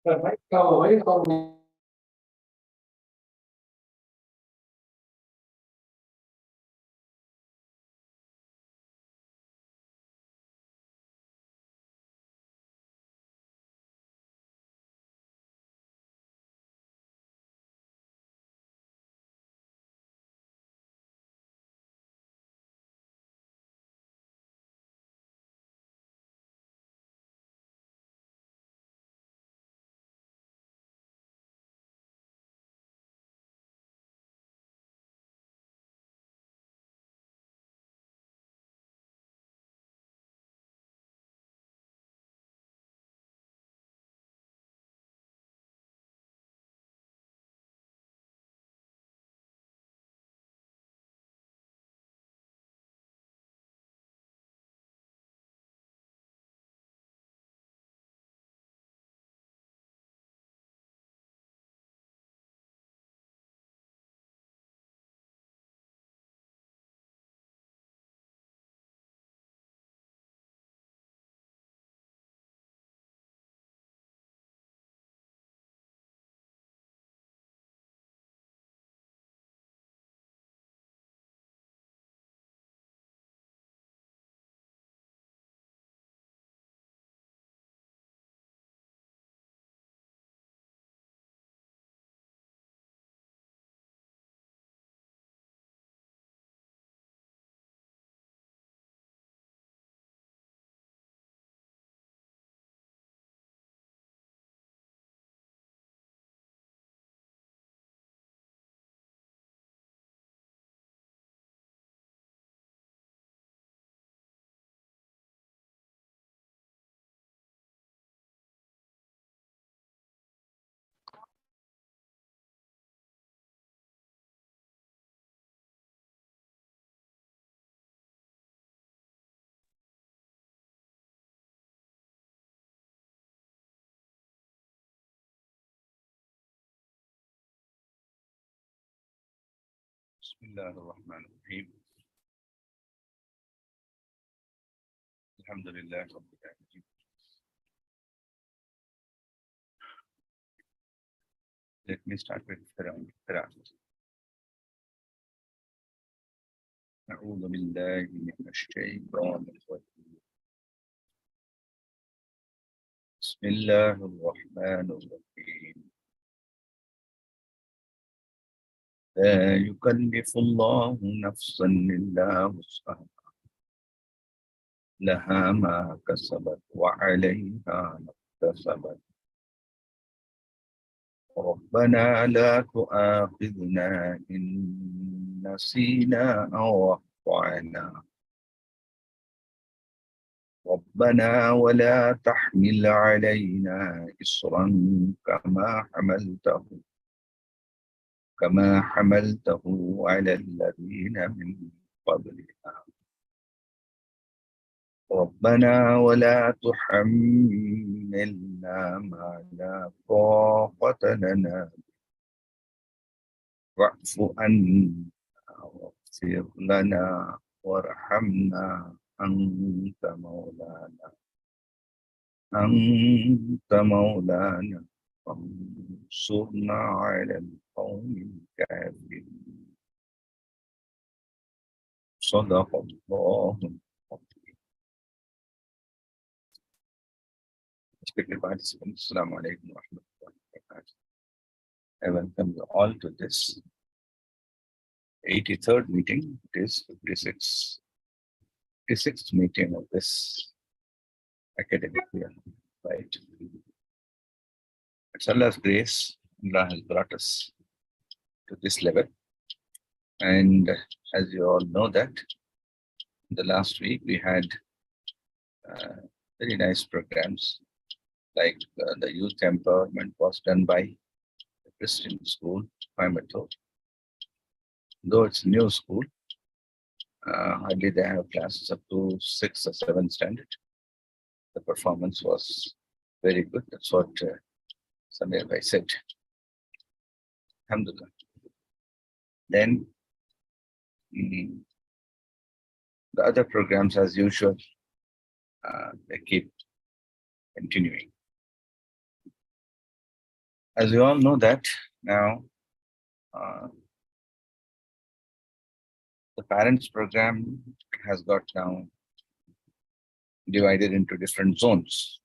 Mấy câu hỏi không. بسم الله الرحمن الرحيم. الحمد لله رب العالمين. Let me start with Qira'at. أعوذ بالله من الشيطان الرجيم. بسم الله الرحمن الرحيم. لا يكلف الله نفسا إلا وسعها لها ما كسبت وعليها ما اكتسبت ربنا لا تؤاخذنا إن نسينا أو أخطأنا ربنا ولا تحمل علينا إصرا كما حملته على الذين من قبلنا ربنا ولا تحملنا ما لا طاقة لنا واعف عنا واغفر لنا وارحمنا أنت مولانا فانصرنا على القوم الكافرين صدق الله العظيم. Respected participants, Assalamu alaikum wa rahmatullahi wa barakatuh. I welcome you all to this 83rd meeting. It is 56th meeting of this academic year, right? It's Allah's grace, Allah has brought us to this level. And as you all know that the last week we had very nice programs like the youth empowerment was done by the Christian school, Coimbatore. Though it's a new school, hardly they have classes up to 6th or 7th standard. The performance was very good. That's what Samir Bhai said. Alhamdulillah. Then the other programs, as usual, they keep continuing. As you all know that now, the parents program has got now divided into different zones,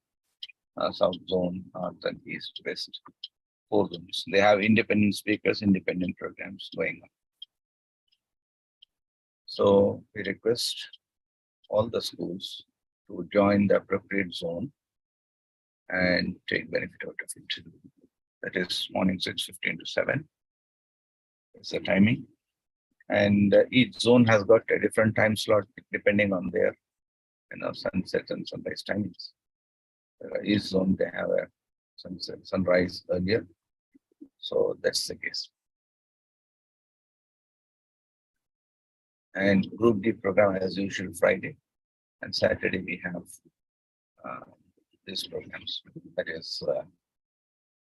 South Zone, North and East, West, 4 zones. They have independent speakers, independent programs going on. So we request all the schools to join the appropriate zone and take benefit out of it. That is morning 6:15 to 7. It's the timing. And each zone has got a different time slot depending on their sunset and sunrise timings. Each zone they have a sunset, sunrise earlier. So that's the case. And Group D program as usual Friday and Saturday we have these programs. That is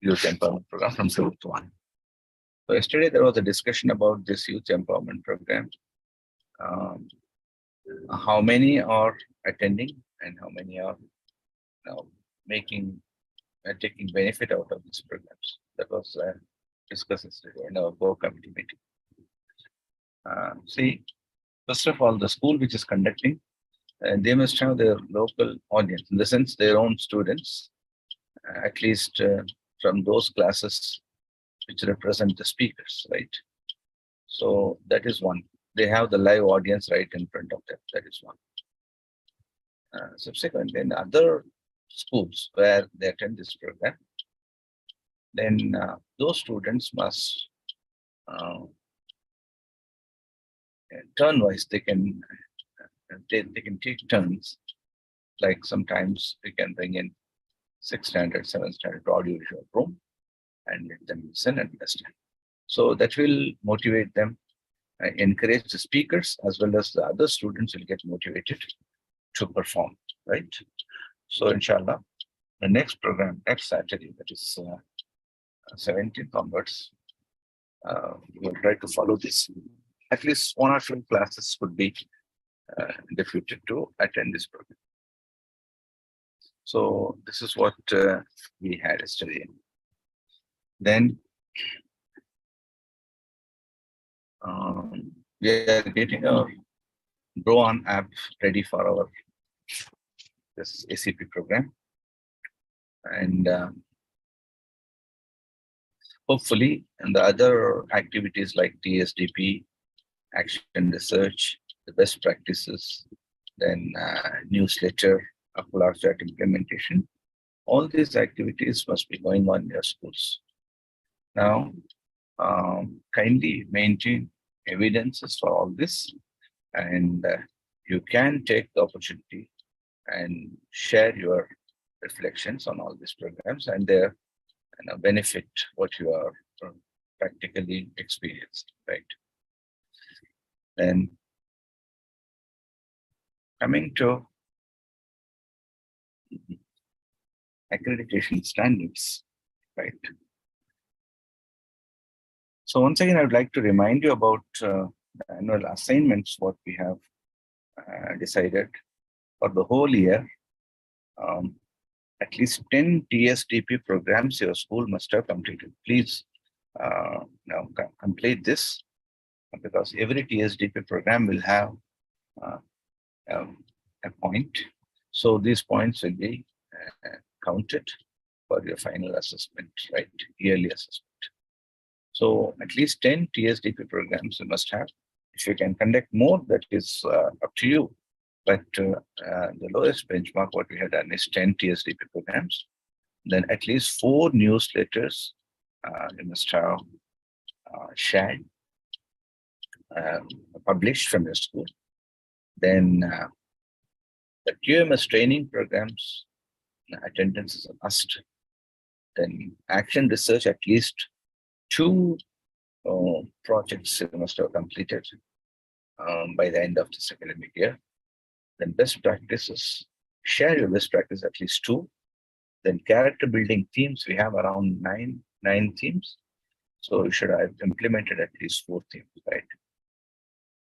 youth empowerment program from 2 to 1. So yesterday there was a discussion about this youth empowerment program. How many are attending and how many are now taking benefit out of these programs. That was discussed yesterday in our core committee meeting. See, first of all, the school which is conducting, they must have their local audience, in the sense their own students, at least from those classes which represent the speakers, right? So that is one. They have the live audience right in front of them. That is one. Subsequently, in other schools where they attend this program, then those students must turn-wise, they can take turns. Like sometimes we can bring in 6th standard, 7th standard audiovisual room and let them listen and understand. So that will motivate them, encourage the speakers as well as the other students will get motivated to perform, right? So inshallah, the next program, next Saturday, that is 17th onwards, we will try to follow this. At least 1 or 2 classes could be deputed to attend this program. So this is what we had yesterday. Then we are getting our Grow On app ready for our this SEP program, and hopefully, and the other activities like TSDP, action research, the best practices, then newsletter, Akular chat implementation. All these activities must be going on in your schools. Now, kindly maintain evidences for all this, and you can take the opportunity and share your reflections on all these programs and their benefit what you are practically experienced, right? Then coming to accreditation standards, right? So once again, I would like to remind you about the annual assignments, what we have decided for the whole year. At least 10 TSDP programs your school must have completed. Please now complete this, because every TSDP program will have a point. So these points will be counted for your final assessment, right? Yearly assessment. So at least 10 TSDP programs you must have. If you can conduct more, that is up to you. But the lowest benchmark what we had done is 10 TSDP programs. Then at least 4 newsletters you must have shared published from your school. Then the QMS training programs, attendance is a must. Then action research, at least 2 projects you must have completed by the end of this academic year. Then best practices, share your best practice at least 2. Then character building themes, we have around nine themes. So you should have implemented at least 4 themes, right?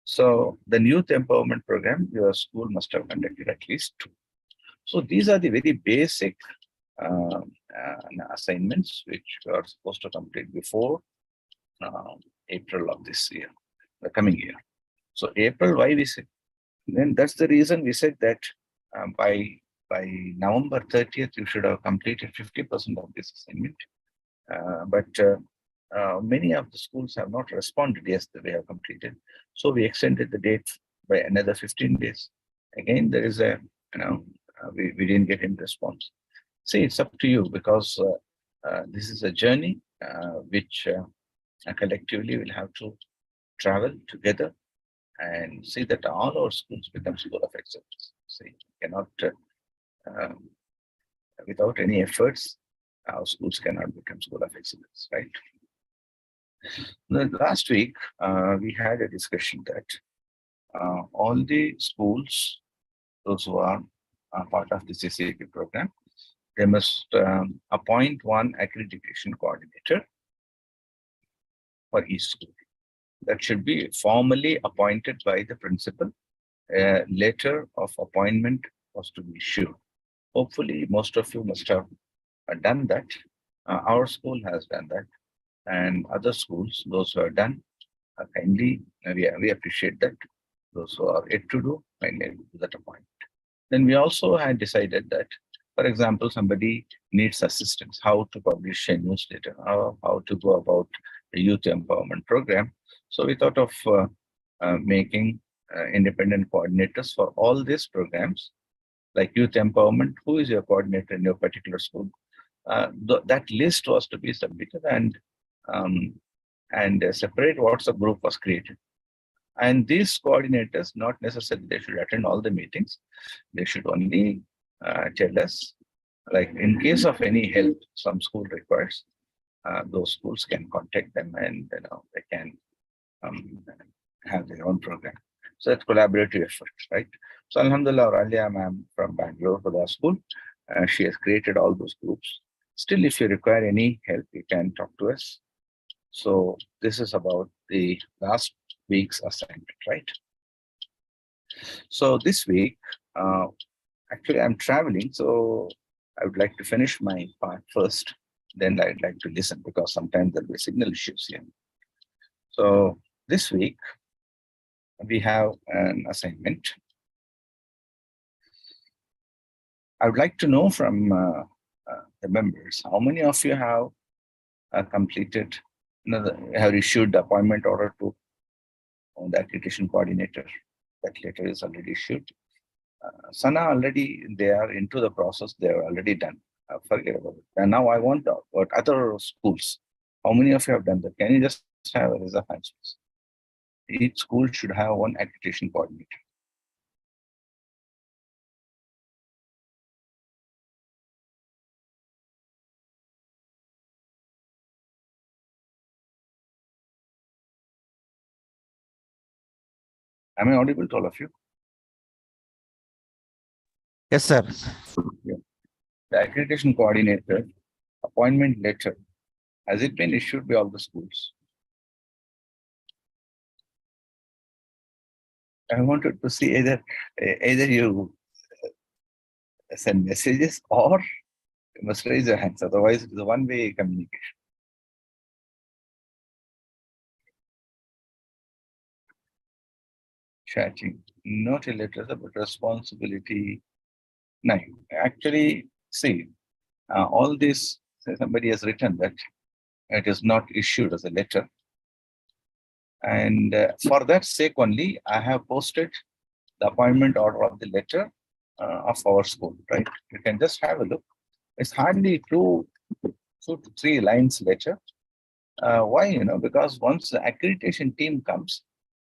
So the youth empowerment program, your school must have conducted at least 2. So these are the very basic assignments which we are supposed to complete before April of this year, the coming year. So April, why we said? Then that's the reason we said that by November 30th, you should have completed 50% of this assignment. But many of the schools have not responded. Yes, they have completed. So we extended the date by another 15 days. Again, there is a, we didn't get any response. See, it's up to you because this is a journey which collectively will have to travel together and see that all our schools become school of excellence. See, cannot, without any efforts, our schools cannot become school of excellence, right? Last week, we had a discussion that all the schools, those who are part of the SEP program, they must appoint one accreditation coordinator for each school. That should be formally appointed by the principal. A letter of appointment was to be issued. Hopefully, most of you must have done that. Our school has done that. And other schools, those who have done, kindly, we appreciate that. Those who are yet to do, kindly do that appointment. Then we also had decided that, for example, somebody needs assistance, how to publish a newsletter, how to go about a youth empowerment program. So we thought of making independent coordinators for all these programs, like youth empowerment. Who is your coordinator in your particular school? That list was to be submitted, and a separate WhatsApp group was created. And these coordinators, not necessarily they should attend all the meetings. They should only tell us, like in case of any help some school requires, those schools can contact them, and they can have their own program. So it's collaborative effort, right? So Alhamdulillah, Ralia ma'am from Bangalore for the school, she has created all those groups. Still, if you require any help, you can talk to us. So this is about the last week's assignment, right? So this week, actually I'm traveling, so I would like to finish my part first. Then I'd like to listen because sometimes there'll be signal issues here. So this week, we have an assignment. I would like to know from the members, how many of you have completed, have issued the appointment order to the accreditation coordinator? That letter is already issued. Sana already, they are into the process, they are already done. Forget about it. And now I want what other schools. How many of you have done that? Can you just have a raise of hands, please? Each school should have one accreditation coordinator. Am I audible to all of you? Yes, sir. Yeah. The accreditation coordinator appointment letter, has it been issued by all the schools? I wanted to see either you send messages or you must raise your hands. Otherwise, it's a one-way communication. Chatting, not a letter, but responsibility. No, actually, see, all this, somebody has written that it is not issued as a letter. And for that sake only, I have posted the appointment order of the letter of our school, right? You can just have a look. It's hardly 2 to 3 lines letter. Why? Because once the accreditation team comes,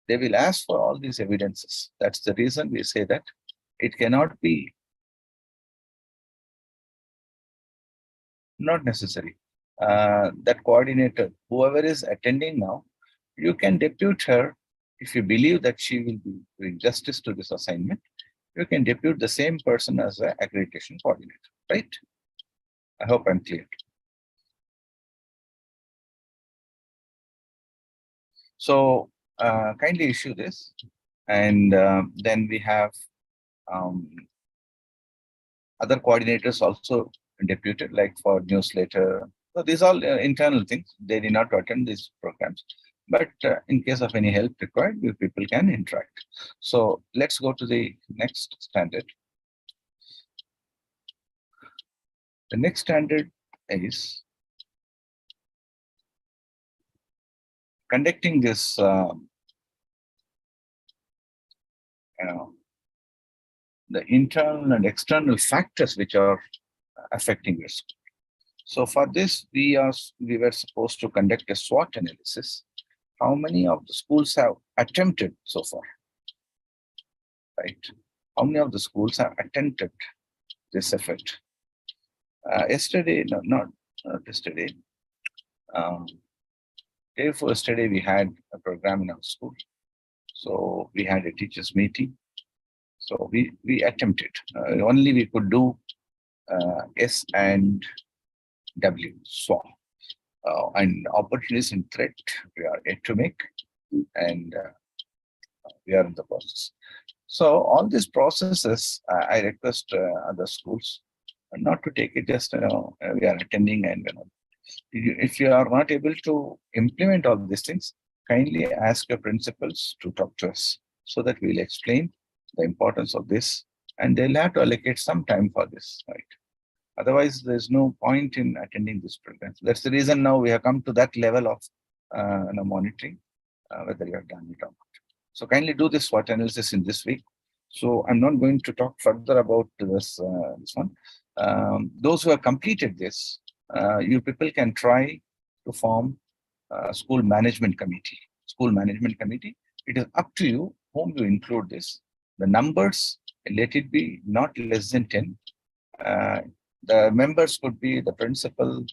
they will ask for all these evidences. That's the reason we say that it cannot be, not necessary. That coordinator, whoever is attending now, you can depute her if you believe that she will be doing justice to this assignment. You can depute the same person as an accreditation coordinator, right? I hope I'm clear. So kindly issue this, and then we have other coordinators also deputed, like for newsletter. So these are all internal things. They did not attend these programs, but in case of any help required, you people can interact. So let's go to the next standard. The next standard is conducting this the internal and external factors which are affecting risk. So for this, we were supposed to conduct a SWOT analysis. How many of the schools have attempted so far? Right? How many of the schools have attempted this effort? Yesterday, no, not yesterday. Day before yesterday, we had a program in our school. So we had a teachers' meeting. So we attempted. Only we could do S and W, SWOT. And opportunities and threat we are yet to make, and we are in the process. So all these processes, I request other schools not to take it just we are attending, and if you are not able to implement all these things, kindly ask your principals to talk to us so that we'll explain the importance of this, and they'll have to allocate some time for this, right? Otherwise, there's no point in attending this program. That's the reason now we have come to that level of monitoring, whether you have done it or not. So kindly do this SWOT analysis in this week. So I'm not going to talk further about this one. Those who have completed this, you people can try to form a school management committee. School management committee. It is up to you whom you include this. The numbers, let it be not less than 10. The members could be the principal,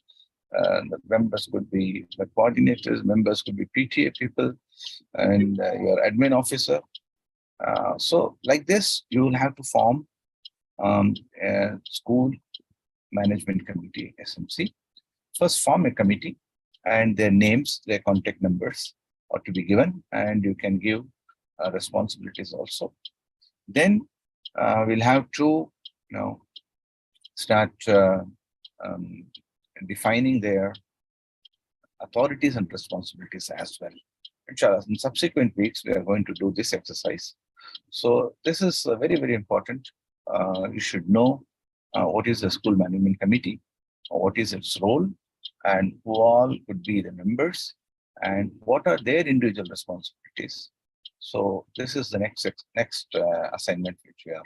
the members could be the coordinators, members could be PTA people, and your admin officer. So like this, you will have to form a school management committee, SMC. First form a committee, and their names, their contact numbers are to be given, and you can give responsibilities also. Then we'll have to, start defining their authorities and responsibilities as well. Inshallah, in subsequent weeks, we are going to do this exercise. So this is very, very important. You should know what is the school management committee, what is its role, and who all could be the members, and what are their individual responsibilities. So this is the next assignment which we are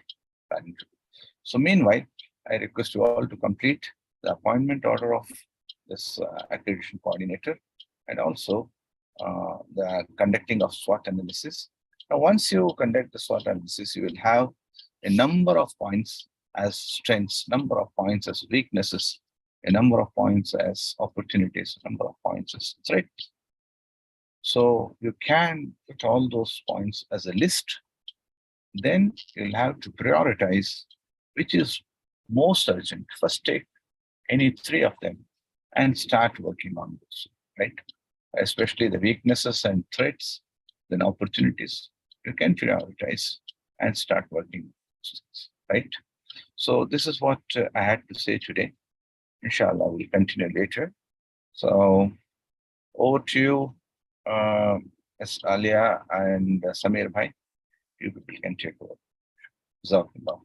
planning to do. So meanwhile, I request you all to complete the appointment order of this accreditation coordinator, and also the conducting of SWOT analysis. Now, once you conduct the SWOT analysis, you will have a number of points as strengths, number of points as weaknesses, a number of points as opportunities, a number of points as threats. So you can put all those points as a list. Then you'll have to prioritize which is most urgent. First, take any 3 of them and start working on those, right? Especially the weaknesses and threats, then opportunities. You can prioritize and start working, right? So this is what I had to say today. Inshallah, we'll continue later. So over to you, as Alia and Samir Bhai. You people can take over. Jazakallah.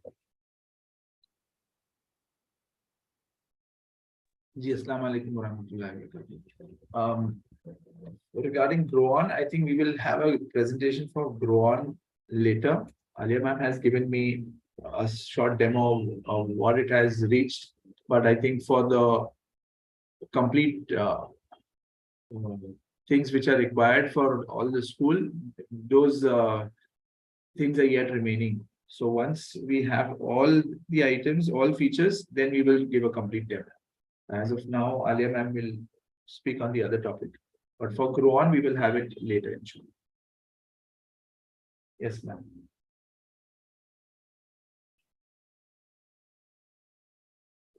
Assalamu alaikum warahmatullahi wabarakatuh. Regarding grow on, I think we will have a presentation for grow on later. Alia ma'am has given me a short demo of what it has reached, but I think for the complete things which are required for all the school, those things are yet remaining. So once we have all the items, all features, then we will give a complete demo. As of now, Alia ma'am will speak on the other topic. But for grow on, we will have it later, inshallah. Yes, ma'am.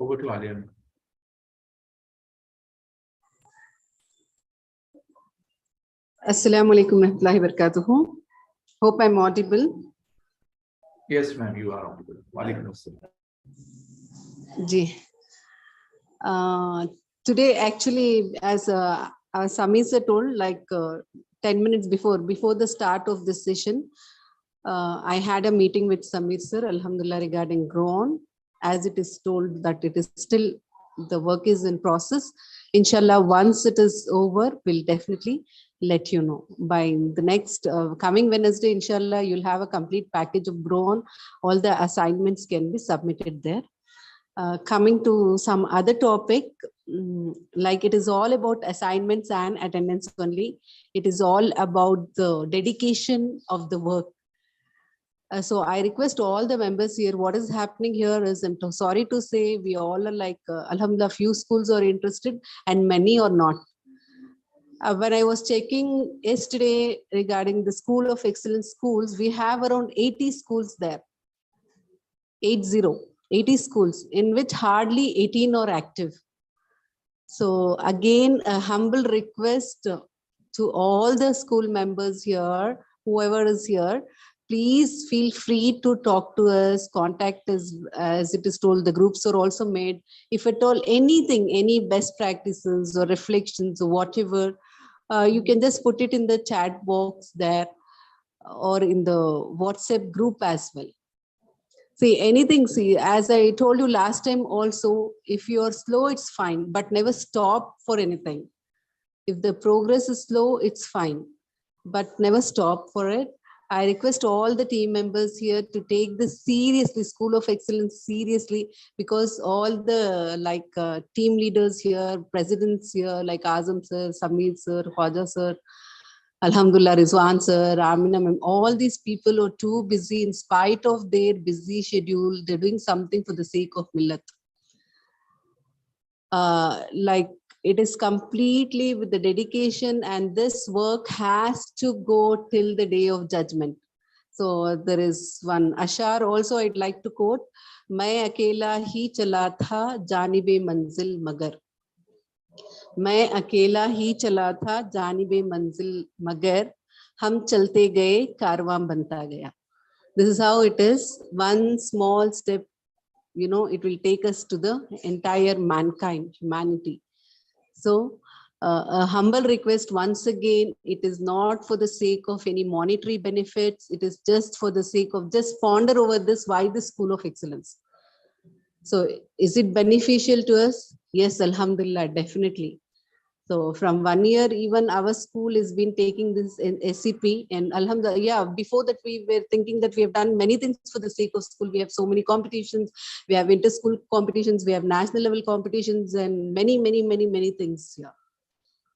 Over to Alia ma'am. Assalamu alaikum warahmatullahi wabarakatuh. Hope I'm audible. Yes, ma'am, you are audible. Walaikum assalam. Ji. Today, actually, as Samir sir told, like 10 minutes before the start of this session, I had a meeting with Samir sir, alhamdulillah, regarding grow on. As it is told that it is still, the work is in process. Inshallah, once it is over, we'll definitely let you know. By the next coming Wednesday, inshallah, you'll have a complete package of grow on. All the assignments can be submitted there. Coming to some other topic, like it is all about assignments and attendance only. It is all about the dedication of the work. So I request all the members here, what is happening here is, I'm sorry to say, we all are like, alhamdulillah, few schools are interested and many are not. When I was checking yesterday regarding the School of Excellence schools, we have around 80 schools there. 80 schools, in which hardly 18 are active. So again, a humble request to all the school members here, whoever is here, please feel free to talk to us, contact us. As it is told, the groups are also made. If at all anything, any best practices or reflections or whatever, you can just put it in the chat box there or in the WhatsApp group as well. See, anything, see, as I told you last time also, if you are slow, it's fine, but never stop for anything. If the progress is slow, it's fine, but never stop for it. I request all the team members here to take this seriously, School of Excellence seriously, because all the team leaders here, presidents here, like Azam sir, Samir sir, Khwaja sir, alhamdulillah, Rizwan sir, Amina ma'am, all these people are too busy. In spite of their busy schedule, they're doing something for the sake of millat. It is completely with the dedication, and this work has to go till the day of judgment. So there is one ashar also I'd like to quote. Main akela hi chala tha janibe manzil magar. मैं अकेला ही चला था जानिबे मंजिल मगर हम चलते गए कारवां बनता गया. This is how it is. One small step, you know, it will take us to the entire mankind, humanity. So a humble request once again, it is not for the sake of any monetary benefits. It is just for the sake of just ponder over this, why the School of Excellence. So is it beneficial to us? Yes, alhamdulillah, definitely. So from 1 year, even our school has been taking this in SEP, and alhamdulillah, yeah, before that we were thinking that we have done many things for the sake of school. We have so many competitions, we have inter-school competitions, we have national level competitions, and many things here.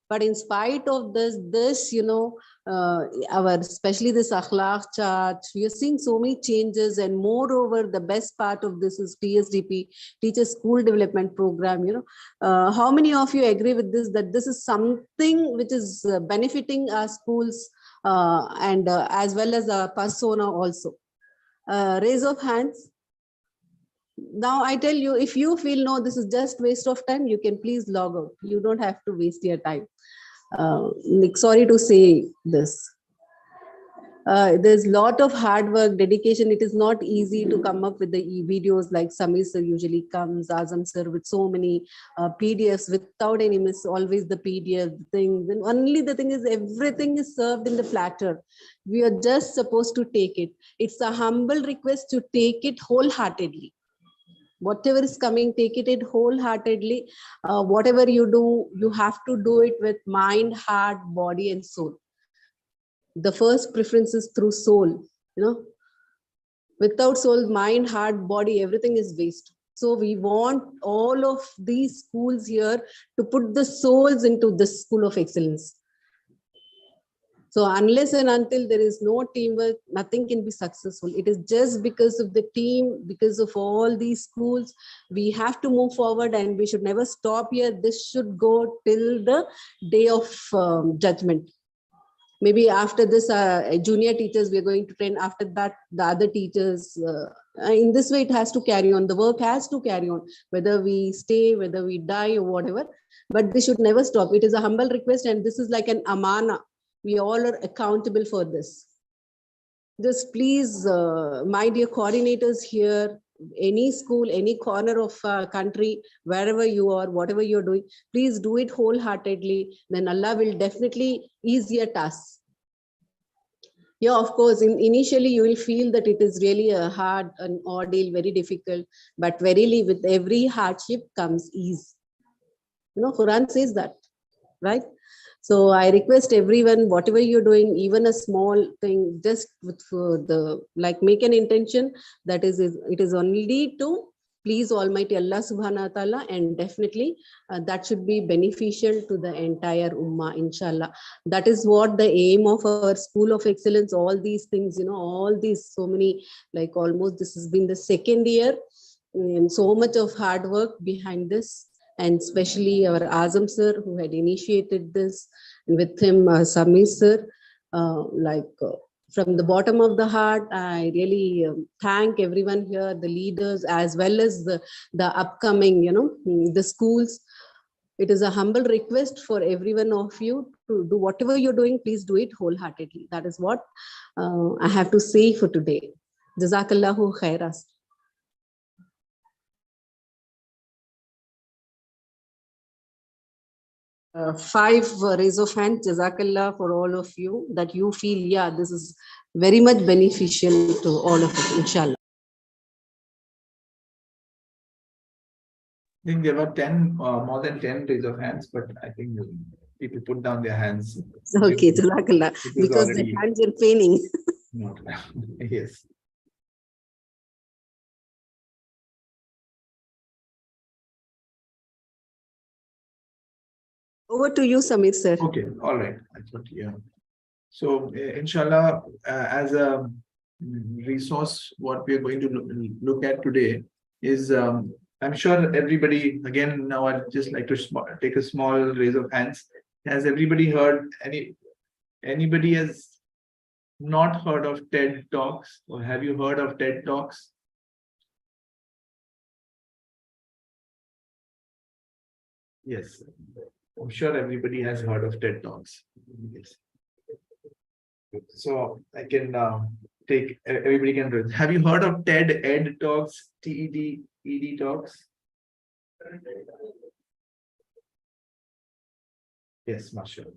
But in spite of this, you know, our, especially this akhlaq chart, we are seeing so many changes. And moreover, the best part of this is TSDP, Teacher School Development Program. You know, how many of you agree with this, that this is something which is benefiting our schools and as well as our persona also? Raise of hands. Now I tell you, if you feel no, this is just waste of time, you can please log out. You don't have to waste your time. Sorry to say this. There's a lot of hard work, dedication. It is not easy to come up with the videos like Samir sir usually comes, Azam sir with so many PDFs without any miss, always the PDF thing. Then only the thing is, everything is served in the platter. We are just supposed to take it. It's a humble request to take it wholeheartedly. Whatever is coming, take it wholeheartedly. Whatever you do, you have to do it with mind, heart, body, and soul. The first preference is through soul, you know. Without soul, mind, heart, body, everything is waste. So we want all of these schools here to put the souls into this School of Excellence. So unless and until there is no teamwork, nothing can be successful. It is just because of the team, because of all these schools, we have to move forward, and we should never stop here. This should go till the day of judgment. Maybe after this, junior teachers, we're going to train. After that, the other teachers. In this way, it has to carry on. The work has to carry on, whether we stay, whether we die, or whatever. But this should never stop. It is a humble request, and this is like an amana. We all are accountable for this. Just please, my dear coordinators here, any school, any corner of country, wherever you are, whatever you're doing, please do it wholeheartedly. Then Allah will definitely ease your tasks. Yeah, of course, initially you will feel that it is really a hard, an ordeal, very difficult, but verily with every hardship comes ease. You know, Quran says that, right? So I request everyone, whatever you're doing, even a small thing, just with make an intention that it is only to please Almighty Allah Subhanahu wa Taala, and definitely that should be beneficial to the entire Ummah, inshallah. That is what the aim of our School of Excellence, all these things, you know, all these so many, like almost this has been the second year, and so much of hard work behind this. And especially our Azam sir, who had initiated this, and with him Samir sir, from the bottom of the heart, I really thank everyone here, the leaders, as well as the upcoming, you know, the schools. It is a humble request for every one of you to do whatever you're doing, please do it wholeheartedly. That is what I have to say for today. Jazakallahu khairas. Five raise of hands, Jazakallah, for all of you, that you feel, yeah, this is very much beneficial to all of us, inshallah. I think there were 10, more than 10 raise of hands, but I think people put down their hands. Okay, Jazakallah, because the hands are paining. Not, yes. Over to you, Samir sir. Okay, all right. That's what, yeah. So, inshallah, as a resource, what we are going to look at today is, I'm sure everybody, again, now I'd just like to take a small raise of hands. Has everybody heard, anybody has not heard of TED Talks, or have you heard of TED Talks? Yes, I'm sure everybody has heard of TED Talks. Yes. So I can take, everybody can. Have you heard of TED Ed Talks, TED Talks? Yes, mashallah.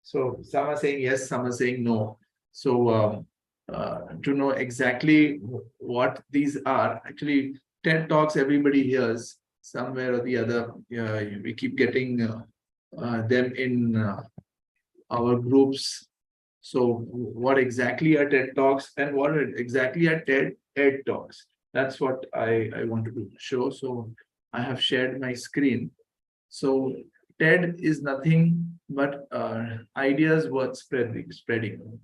So some are saying yes, some are saying no. So to know exactly what these are, actually TED Talks everybody hears somewhere or the other. We keep getting them in our groups. So what exactly are TED Talks and what exactly are TED Ed Talks? That's what I wanted to show. So I have shared my screen. So TED is nothing but ideas worth spreading.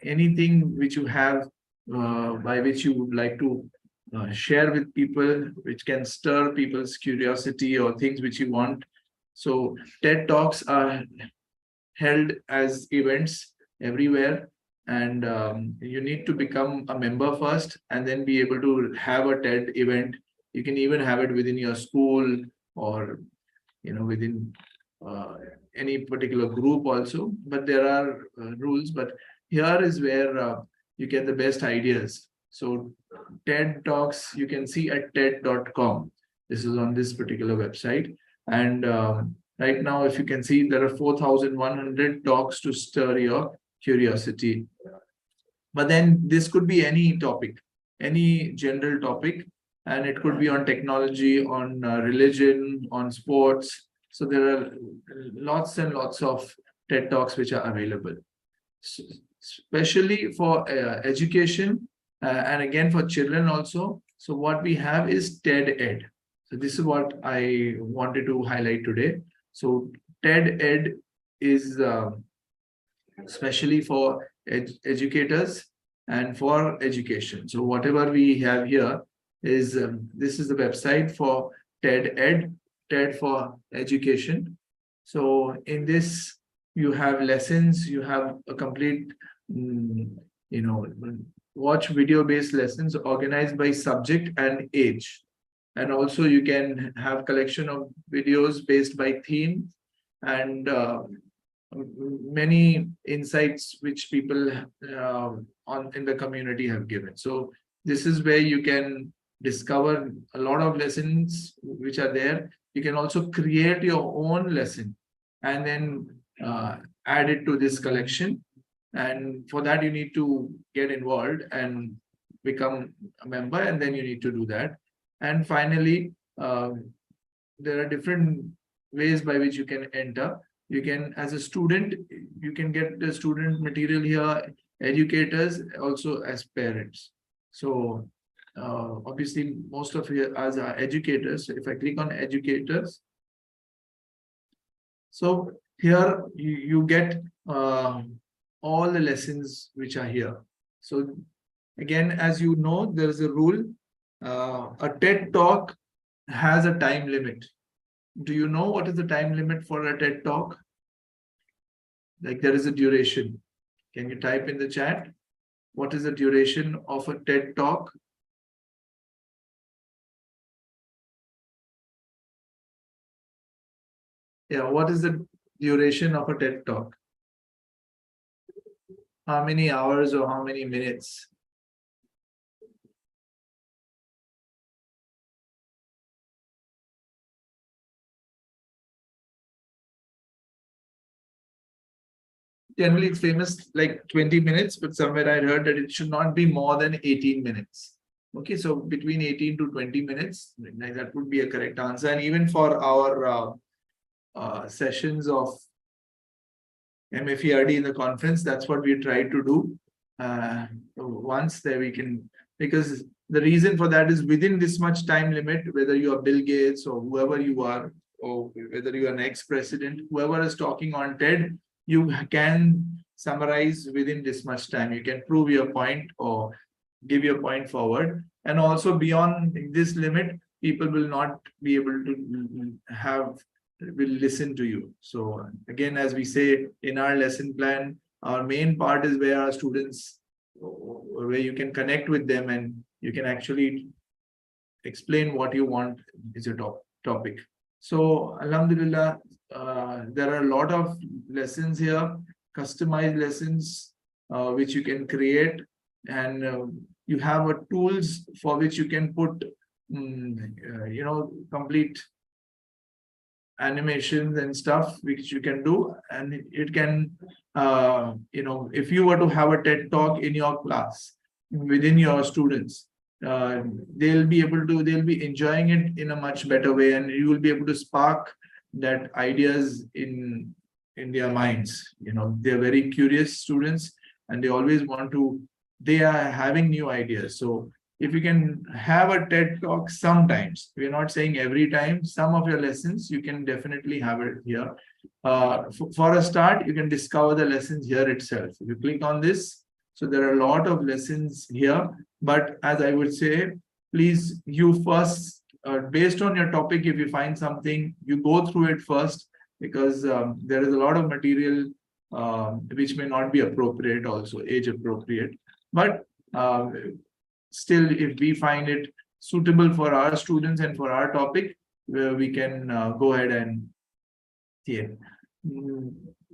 Anything which you have by which you would like to share with people, which can stir people's curiosity or things which you want. So TED Talks are held as events everywhere, and you need to become a member first and then be able to have a TED event. You can even have it within your school, or within any particular group also, but there are rules. But here is where you get the best ideas. So TED Talks you can see at TED.com. This is on this particular website, and right now, if you can see, there are 4,100 talks to stir your curiosity. But then this could be any topic, any general topic, and it could be on technology, on religion, on sports. So there are lots and lots of TED Talks which are available, especially for education and again for children also. So what we have is TED Ed. So this is what I wanted to highlight today. So TED Ed is especially for educators and for education. So whatever we have here is this is the website for TED Ed, TED for education. So in this you have lessons, you have a complete, you know, watch video-based lessons organized by subject and age. And also you can have collection of videos based by theme and many insights which people on in the community have given. So this is where you can discover a lot of lessons which are there. You can also create your own lesson and then add it to this collection. And for that, you need to get involved and become a member, and then you need to do that. And finally, there are different ways by which you can enter. You can, as a student, you can get the student material here, educators, also as parents. So obviously, most of us are educators. So if I click on educators, so here you get all the lessons which are here. So again, as you know, there is a rule. A TED Talk has a time limit. Do you know what is the time limit for a TED Talk? Like there is a duration. Can you type in the chat? What is the duration of a TED Talk? Yeah, what is the duration of a TED Talk? How many hours or how many minutes? Generally, it's famous like 20 minutes, but somewhere I heard that it should not be more than 18 minutes. Okay, so between 18 to 20 minutes, that would be a correct answer. And even for our sessions of MFERD in the conference, that's what we try to do. Once there we can, because the reason for that is within this much time limit, whether you are Bill Gates or whoever you are, or whether you are an ex-president, whoever is talking on TED, you can summarize within this much time. You can prove your point or give your point forward. And also beyond this limit, people will not be able to will listen to you. So again, as we say in our lesson plan, our main part is where our students, where you can connect with them and you can actually explain what you want is your topic. So Alhamdulillah, there are a lot of lessons here, customized lessons, which you can create, and you have tools for which you can put, complete animations and stuff which you can do, and it can, if you were to have a TED Talk in your class within your students, they'll be enjoying it in a much better way, and you will be able to spark that ideas in their minds. They're very curious students and they always they are having new ideas. So if you can have a TED Talk sometimes, we're not saying every time, some of your lessons, you can definitely have it here. For a start, you can discover the lessons here itself. If you click on this, so there are a lot of lessons here, but as I would say, please, you first, based on your topic, if you find something, you go through it first, because there is a lot of material which may not be appropriate, also age appropriate. But still, if we find it suitable for our students and for our topic, we can go ahead and see it.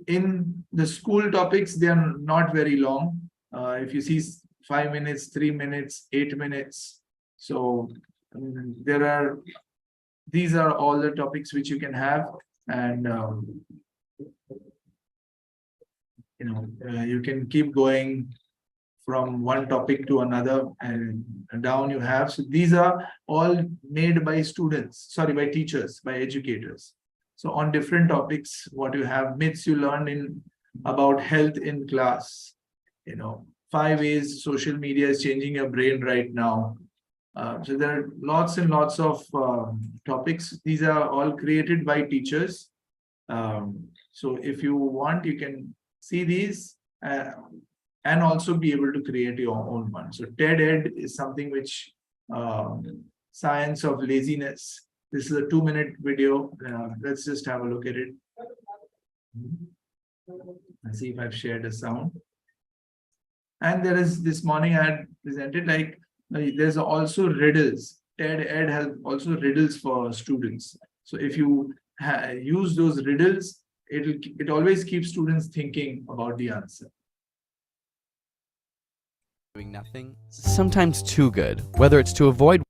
In the school topics, they are not very long. If you see 5 minutes, 3 minutes, 8 minutes. So these are all the topics which you can have, and you can keep going from one topic to another, and down you have. So these are all made by by teachers, by educators. So on different topics, what you have, myths you learned about health in class, 5 ways social media is changing your brain right now. So there are lots and lots of topics. These are all created by teachers. So if you want, you can see these. and also be able to create your own one. So TED Ed is something which science of laziness. This is a 2-minute video. Let's just have a look at it. Let's see if I've shared a sound. And there is, this morning I had presented, like there's also riddles. TED Ed has also riddles for students. So if you use those riddles, it always keeps students thinking about the answer. Doing nothing, sometimes too good, whether it's to avoid.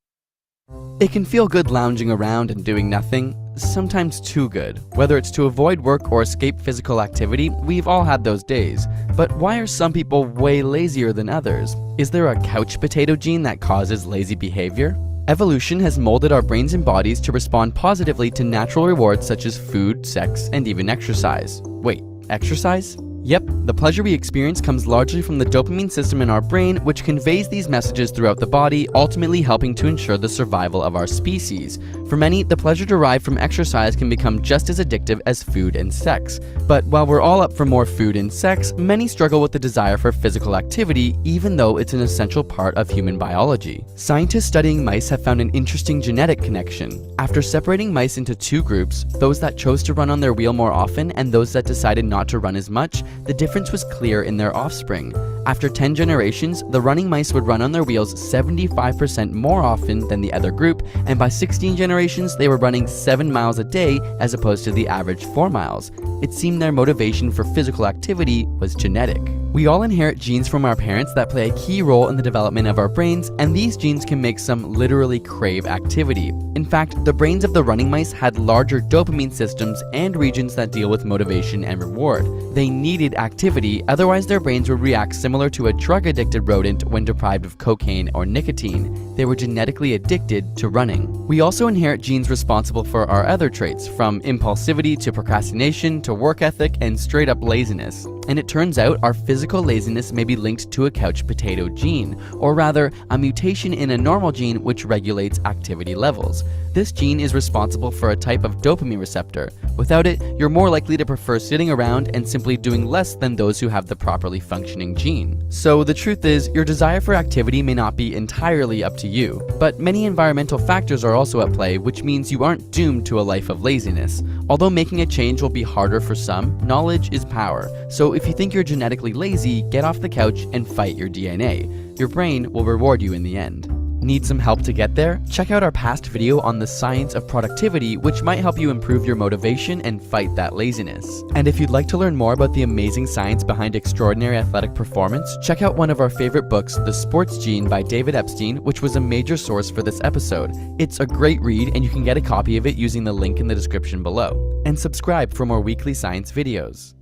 It can feel good lounging around and doing nothing, sometimes too good, whether it's to avoid work or escape physical activity. We've all had those days. But why are some people way lazier than others? Is there a couch potato gene that causes lazy behavior? Evolution has molded our brains and bodies to respond positively to natural rewards such as food, sex, and even exercise. Wait, exercise? Yep, the pleasure we experience comes largely from the dopamine system in our brain, which conveys these messages throughout the body, ultimately helping to ensure the survival of our species. For many, the pleasure derived from exercise can become just as addictive as food and sex. But while we're all up for more food and sex, many struggle with the desire for physical activity, even though it's an essential part of human biology. Scientists studying mice have found an interesting genetic connection. After separating mice into 2 groups, those that chose to run on their wheel more often and those that decided not to run as much, the difference was clear in their offspring. After 10 generations, the running mice would run on their wheels 75% more often than the other group, and by 16 generations, they were running 7 miles a day as opposed to the average 4 miles. It seemed their motivation for physical activity was genetic. We all inherit genes from our parents that play a key role in the development of our brains, and these genes can make some literally crave activity. In fact, the brains of the running mice had larger dopamine systems and regions that deal with motivation and reward. They needed activity, otherwise their brains would react similar to a drug-addicted rodent when deprived of cocaine or nicotine. They were genetically addicted to running. We also inherit genes responsible for our other traits, from impulsivity to procrastination to work ethic and straight-up laziness. And it turns out our physical laziness may be linked to a couch potato gene, or rather, a mutation in a normal gene which regulates activity levels. This gene is responsible for a type of dopamine receptor. Without it, you're more likely to prefer sitting around and simply doing less than those who have the properly functioning gene. So the truth is, your desire for activity may not be entirely up to you, but many environmental factors are also at play, which means you aren't doomed to a life of laziness. Although making a change will be harder for some, knowledge is power. So if you think you're genetically lazy, get off the couch and fight your DNA. Your brain will reward you in the end. Need some help to get there? Check out our past video on the science of productivity, which might help you improve your motivation and fight that laziness. And if you'd like to learn more about the amazing science behind extraordinary athletic performance, check out one of our favorite books, The Sports Gene by David Epstein, which was a major source for this episode. It's a great read, and you can get a copy of it using the link in the description below. And subscribe for more weekly science videos.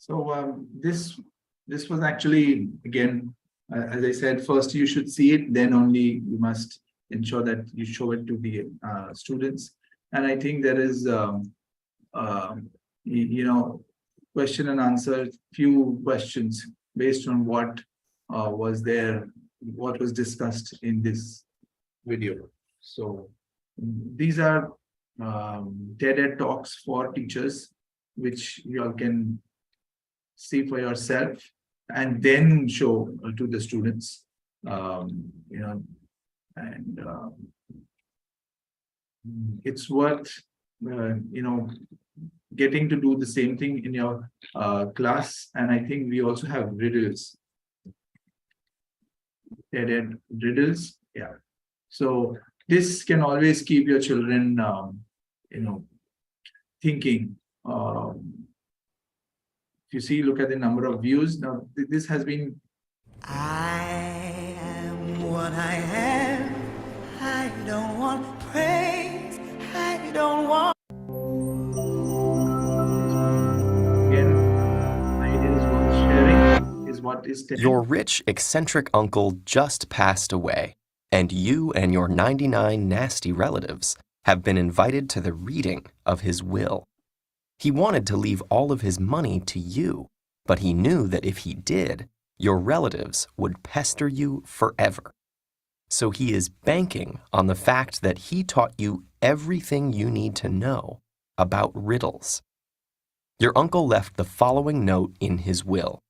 So this was actually, again, as I said, first you should see it, then only you must ensure that you show it to the students. And I think there is, question and answer, few questions based on what was there, what was discussed in this video. So these are TED Ed talks for teachers, which you all can see for yourself and then show to the students, it's worth, getting to do the same thing in your class. And I think we also have riddles, TED Ed riddles. Yeah. So this can always keep your children, thinking. If you see, look at the number of views. Now, this has been. I am what I am. I don't want praise. I don't want. Again, ideas worth sharing is what is. Your rich, eccentric uncle just passed away, and you and your 99 nasty relatives have been invited to the reading of his will. He wanted to leave all of his money to you, but he knew that if he did, your relatives would pester you forever. So he is banking on the fact that he taught you everything you need to know about riddles. Your uncle left the following note in his will.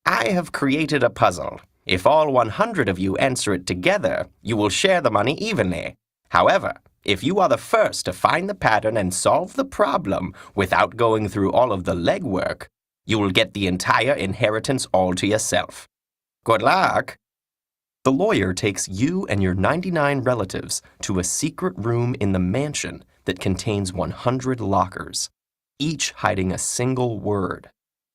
I have created a puzzle. If all 100 of you answer it together, you will share the money evenly. However, if you are the first to find the pattern and solve the problem without going through all of the legwork, you will get the entire inheritance all to yourself. Good luck! The lawyer takes you and your 99 relatives to a secret room in the mansion that contains 100 lockers, each hiding a single word.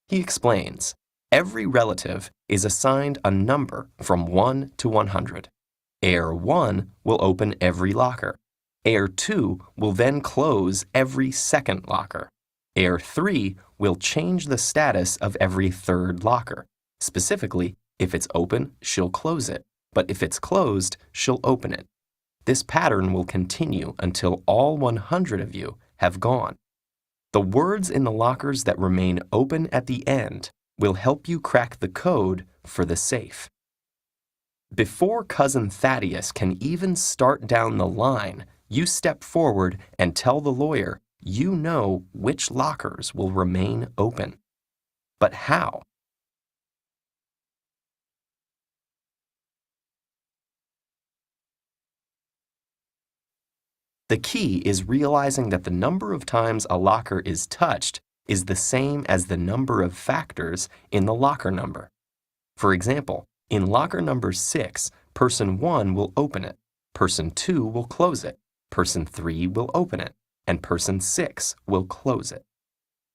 He explains, every relative is assigned a number from 1 to 100. Heir 1 will open every locker. Heir 2 will then close every second locker. Heir 3 will change the status of every third locker. Specifically, if it's open, she'll close it, but if it's closed, she'll open it. This pattern will continue until all 100 of you have gone. The words in the lockers that remain open at the end will help you crack the code for the safe. Before Cousin Thaddeus can even start down the line, you step forward and tell the lawyer you know which lockers will remain open. But how? The key is realizing that the number of times a locker is touched is the same as the number of factors in the locker number. For example, in locker number 6, person 1 will open it, person 2 will close it, person 3 will open it, and person 6 will close it.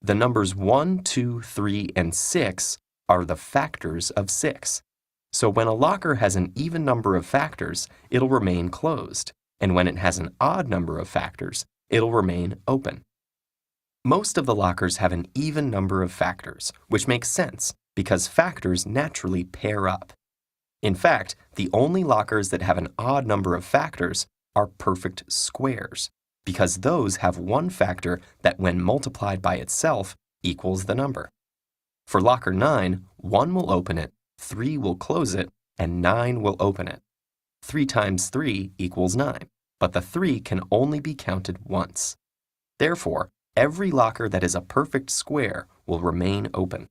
The numbers 1, 2, 3, and 6 are the factors of 6. So when a locker has an even number of factors, it'll remain closed, and when it has an odd number of factors, it'll remain open. Most of the lockers have an even number of factors, which makes sense because factors naturally pair up. In fact, the only lockers that have an odd number of factors are perfect squares, because those have one factor that when multiplied by itself equals the number. For locker 9, 1 will open it, 3 will close it, and 9 will open it. 3 times 3 equals 9, but the 3 can only be counted once. Therefore, every locker that is a perfect square will remain open.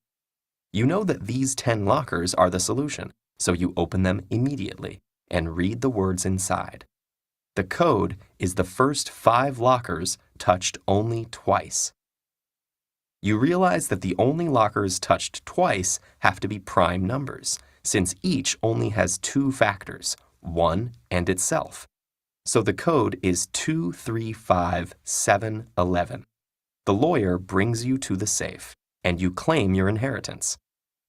You know that these 10 lockers are the solution, so you open them immediately and read the words inside. The code is the first 5 lockers touched only twice. You realize that the only lockers touched twice have to be prime numbers, since each only has 2 factors, 1 and itself. So the code is 235711. The lawyer brings you to the safe, and you claim your inheritance.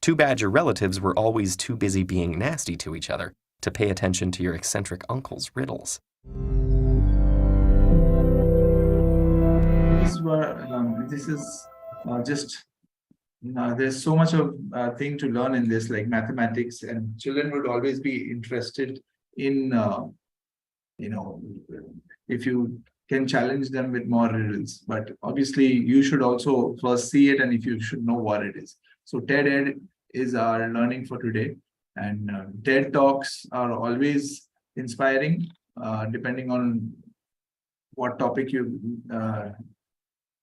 Too bad your relatives were always too busy being nasty to each other to pay attention to your eccentric uncle's riddles. This is just there's so much of thing to learn in this, like mathematics, and children would always be interested in if you can challenge them with more riddles. But obviously, you should also first see it, and if you should know what it is. So TED Ed is our learning for today, and TED Talks are always inspiring, depending on what topic you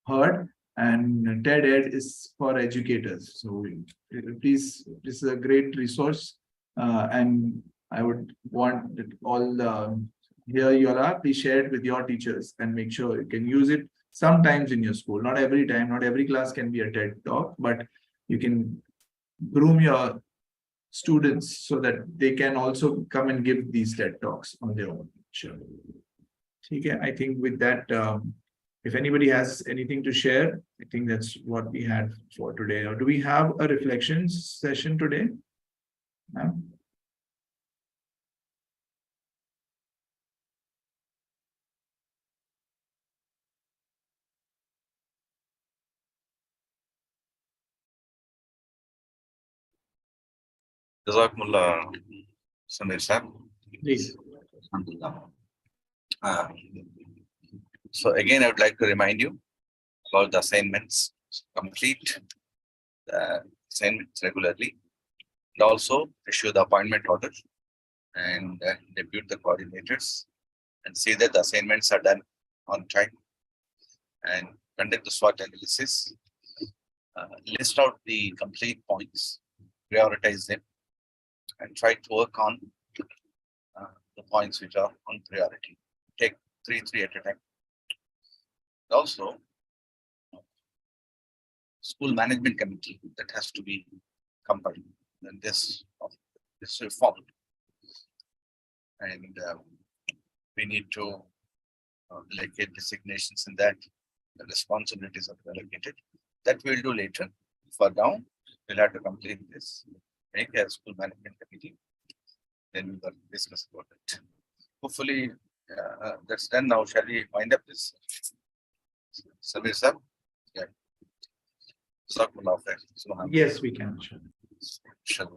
heard. And TED Ed is for educators. So please, this is a great resource, and I would want that all the here you are, please share it with your teachers and make sure you can use it sometimes in your school. Not every time, not every class can be a TED Talk, but you can groom your students so that they can also come and give these TED Talks on their own. Sure. Okay, I think with that, if anybody has anything to share, I think that's what we had for today. Or do we have a reflections session today? No? Jazakumullah, Samir sir. Please. Alhamdulillah. So again, I would like to remind you about the assignments. Complete the assignments regularly, and also issue the appointment order and depute the coordinators and see that the assignments are done on time, and conduct the SWOT analysis list out the complete points, prioritize them, and try to work on the points which are on priority. Take three at a time. Also, school management committee that has to be compiled. And this reformed, and we need to allocate designations in that. The responsibilities are allocated. That we'll do later. For now, we'll have to complete this. Make a school management committee. Then we will discuss about it. Hopefully, that's done now. Shall we wind up this survey, sir? Yeah. Yes, we can. Sure. Sure.